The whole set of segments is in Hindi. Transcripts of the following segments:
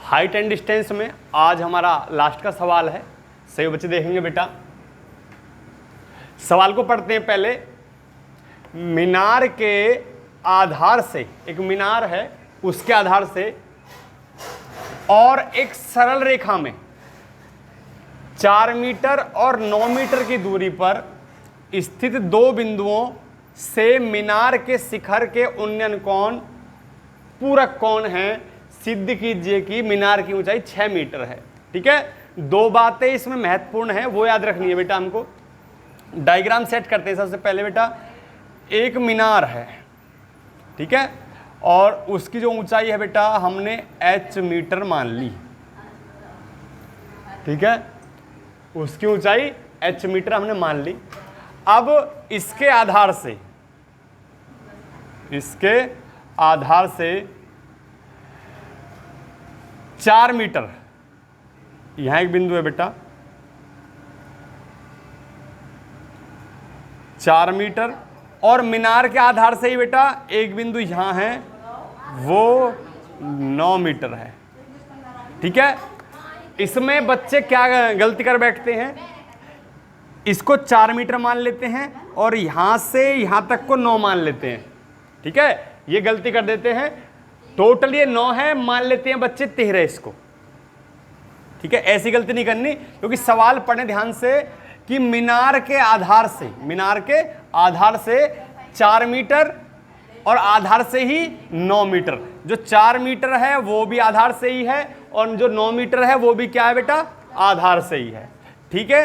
हाइट एंड डिस्टेंस में आज हमारा लास्ट का सवाल है। सही बच्चे देखेंगे बेटा, सवाल को पढ़ते हैं। पहले मीनार के आधार से, एक मीनार है उसके आधार से और एक सरल रेखा में 4 मीटर और 9 मीटर की दूरी पर स्थित दो बिंदुओं से मीनार के शिखर के उन्नयन कोण पूरक कोण हैं। सिद्ध कीजिए कि मीनार की ऊंचाई 6 मीटर है। ठीक है, दो बातें इसमें महत्वपूर्ण है, वो याद रखनी है बेटा हमको। डायग्राम सेट करते हैं। सबसे पहले बेटा, एक मीनार है, ठीक है, और उसकी जो ऊंचाई है बेटा हमने h मीटर मान ली। ठीक है, उसकी ऊंचाई h मीटर हमने मान ली। अब इसके आधार से, इसके आधार से 4 मीटर, यहां एक बिंदु है बेटा 4 मीटर, और मीनार के आधार से ही बेटा एक बिंदु यहां है, वो 9 मीटर है। ठीक है, इसमें बच्चे क्या गलती कर बैठते हैं, इसको 4 मीटर मान लेते हैं और यहां से यहां तक को 9 मान लेते हैं। ठीक है, ये गलती कर देते हैं। टोटल ये 9 है, मान लेते हैं बच्चे 13 इसको। ठीक है, ऐसी गलती नहीं करनी, क्योंकि सवाल पढ़ने ध्यान से कि मीनार के आधार से, मीनार के आधार से 4 मीटर और आधार से ही 9 मीटर। जो 4 मीटर है वो भी आधार से ही है और जो 9 मीटर है वो भी क्या है बेटा, आधार से ही है। ठीक है,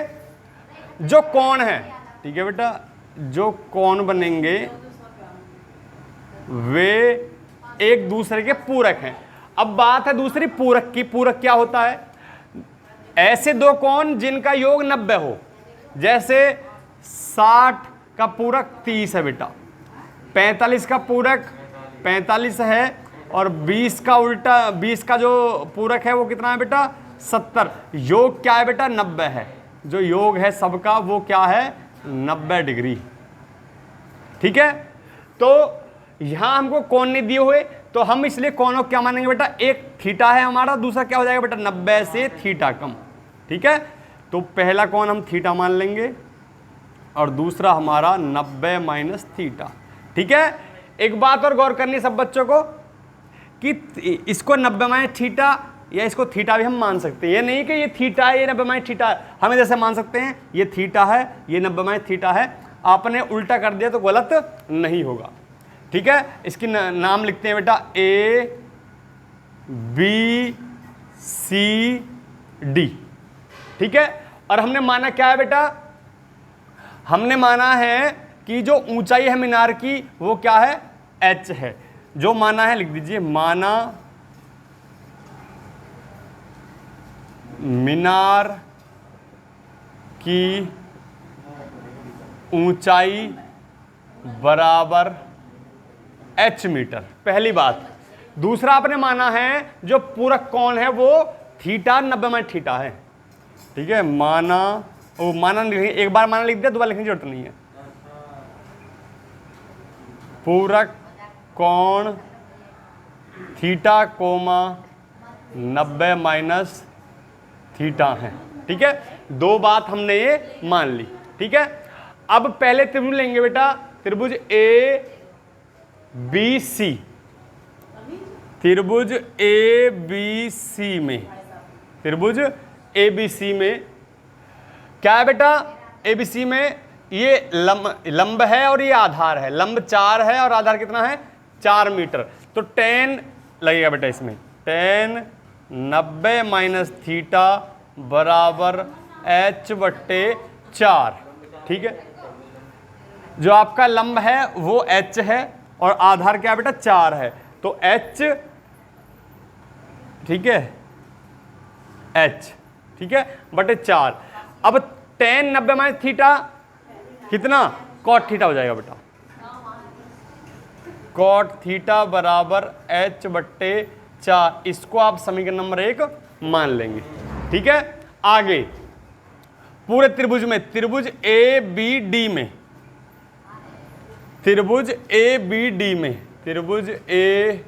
जो कोण है, ठीक है बेटा, जो कोण बनेंगे वे एक दूसरे के पूरक हैं। अब बात है दूसरी पूरक की। पूरक क्या होता है, ऐसे दो कोण जिनका योग 90 हो। जैसे 60 का पूरक 30 है बेटा, 45 का पूरक 45 है, और 20 का उल्टा, 20 का जो पूरक है वो कितना है बेटा 70। योग क्या है बेटा 90 है। जो योग है सबका वो क्या है 90 डिग्री। ठीक है, तो यहां हमको कोण नहीं दिए हुए, तो हम इसलिए कोणों क्या मानेंगे बेटा, एक थीटा है हमारा, दूसरा क्या हो जाएगा बेटा 90 से थीटा कम। ठीक है, तो पहला कोण हम थीटा मान लेंगे और दूसरा हमारा 90 माइनस थीटा। ठीक है, एक बात और गौर करनी है सब बच्चों को कि इसको 90 माइनस थीटा या इसको थीटा भी हम मान सकते हैं। ये नहीं कि ये थीटा है ये 90 माइनस थीटा है, हम जैसे मान सकते हैं ये थीटा है ये 90 माइनस थीटा है। आपने उल्टा कर दिया तो गलत नहीं होगा। ठीक है, इसकी नाम लिखते हैं बेटा A B C D। ठीक है, और हमने माना क्या है बेटा, हमने माना है कि जो ऊंचाई है मीनार की वो क्या है h है। जो माना है लिख दीजिए, माना मीनार की ऊंचाई बराबर h मीटर, पहली बात। दूसरा आपने माना है जो पूरक कोण है वो थीटा 90 माइनस थीटा है। ठीक है, माना, वो माना एक बार माना लिख दिया, दोबारा लिखने की जरूरत नहीं है। पूरक कोण थीटा कोमा 90 माइनस थीटा है। ठीक है, दो बात हमने ये मान ली। ठीक है, अब पहले त्रिभुज लेंगे बेटा, त्रिभुज ए बी सी, त्रिभुज ए बी सी में, त्रिभुज ए बी सी में क्या है बेटा, ए बी सी में ये लंब है और ये आधार है। लंब 4 है और आधार कितना है 4 मीटर। तो tan लगेगा बेटा इसमें, tan 90 माइनस थीटा बराबर h/4। ठीक है, जो आपका लंब है वो h है और आधार क्या बेटा 4 है, तो h, ठीक है, h, ठीक है, बटे 4। अब tan 90 माइनस थीटा कितना cot थीटा हो जाएगा बेटा, cot थीटा बराबर h/4। इसको आप समीकरण नंबर 1 मान लेंगे। ठीक है, आगे पूरे त्रिभुज में, त्रिभुज ए बी डी में, त्रिभुज ए बी डी में, त्रिभुज ए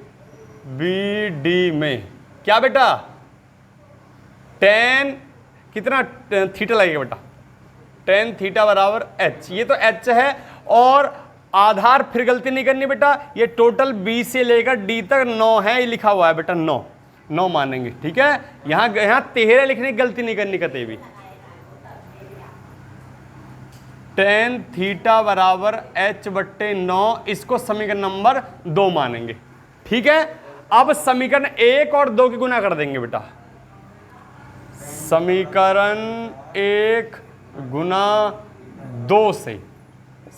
बी डी में क्या बेटा टेन कितना थीटा लगेगा बेटा, टेन थीटा बराबर एच, ये तो एच है और आधार फिर गलती नहीं करनी बेटा, ये टोटल बी से लेकर डी तक 9 है, ये लिखा हुआ है बेटा 9 मानेंगे, ठीक है। यहां 13 लिखने की गलती नहीं करनी कतई भी। टेन थीटा बराबर एच बट्टे 9, इसको समीकरण नंबर 2 मानेंगे, ठीक है। अब समीकरण 1 और 2 की गुना कर देंगे बेटा, समीकरण 1 गुना 2 से,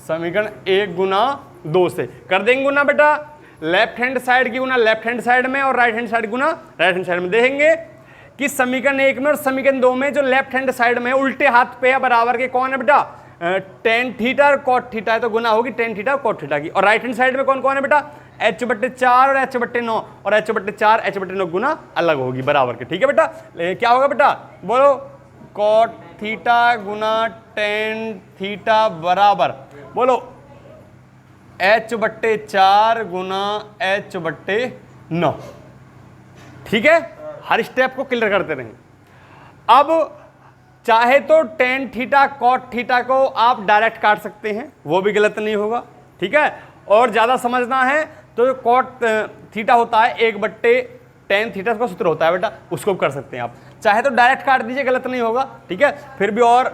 समीकरण 1 गुना 2 से कर देंगे गुना बेटा। लेफ्ट हैंड साइड की गुना लेफ्ट हैंड साइड में और राइट हैंड साइड की गुना राइट हैंड साइड में। देखेंगे कि समीकरण 1 में और समीकरण 2 में जो लेफ्ट हैंड साइड में उल्टे हाथ पे है बराबर के कौन है बेटा, टेन थीटा और कॉट थीटा है, तो गुना होगी टेन थीटा और कॉट थीटा की। और राइट हैंड साइड में कौन कौन है बेटा, एच बट्टे 4 और एच बट्टे 9, और एच बट्टे 4 एच बट्टे 9 गुना अलग होगी बराबर के, ठीक है बेटा। क्या होगा बेटा, बोलो, कॉट थीटा गुना टेन थीटा बराबर, बोलो, एच बट्टे 4 गुना एच बट्टे 9, ठीक है। हर स्टेप को क्लियर करते रहेंगे। अब चाहे तो टेन थीटा कॉट थीटा को आप डायरेक्ट काट सकते हैं, वो भी गलत नहीं होगा, ठीक है। और ज़्यादा समझना है तो कॉट थीटा होता है 1 बट्टे टेन थीटा का सूत्र होता है बेटा, उसको कर सकते हैं आप। चाहे तो डायरेक्ट काट दीजिए, गलत नहीं होगा, ठीक है। फिर भी और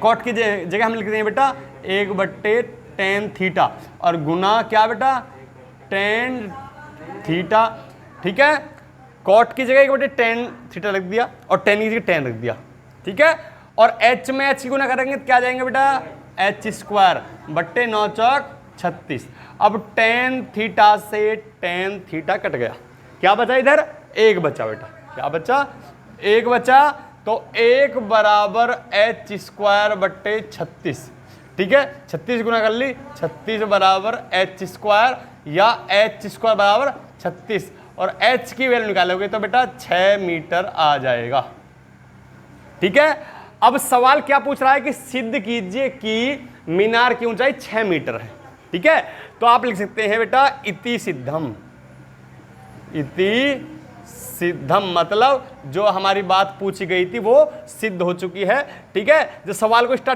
कॉट की जगह हम लिखते हैं बेटा 1 बट्टे टेन थीटा और गुना क्या बेटा, टेन थीटा, ठीक है। कॉट की जगह 1 बटे टेन थीटा रख दिया और टेन की जगह टेन रख दिया, ठीक है। और एच में एच की गुना करेंगे तो क्या जाएंगे बेटा, एच स्क्वायर बट्टे 9 चौक 36। अब टेन थीटा से टेन थीटा कट गया, क्या बचा इधर, 1 बचा बेटा, क्या बचा, 1 बचा। तो 1 बराबर एच स्क्वायर बट्टे 36, ठीक है। 36 गुना कर ली, 36 बराबर एच स्क्वायर या एच स्क्वायर बराबर 36, और h की वैल्यू निकालोगे तो बेटा 6 मीटर आ जाएगा, ठीक है। अब सवाल क्या पूछ रहा है कि सिद्ध कीजिए कि मीनार की ऊंचाई 6 मीटर है, ठीक है। तो आप लिख सकते हैं बेटा इति सिद्धम, इति सिद्धम मतलब जो हमारी बात पूछी गई थी वो सिद्ध हो चुकी है, ठीक है। जो सवाल को स्टार्ट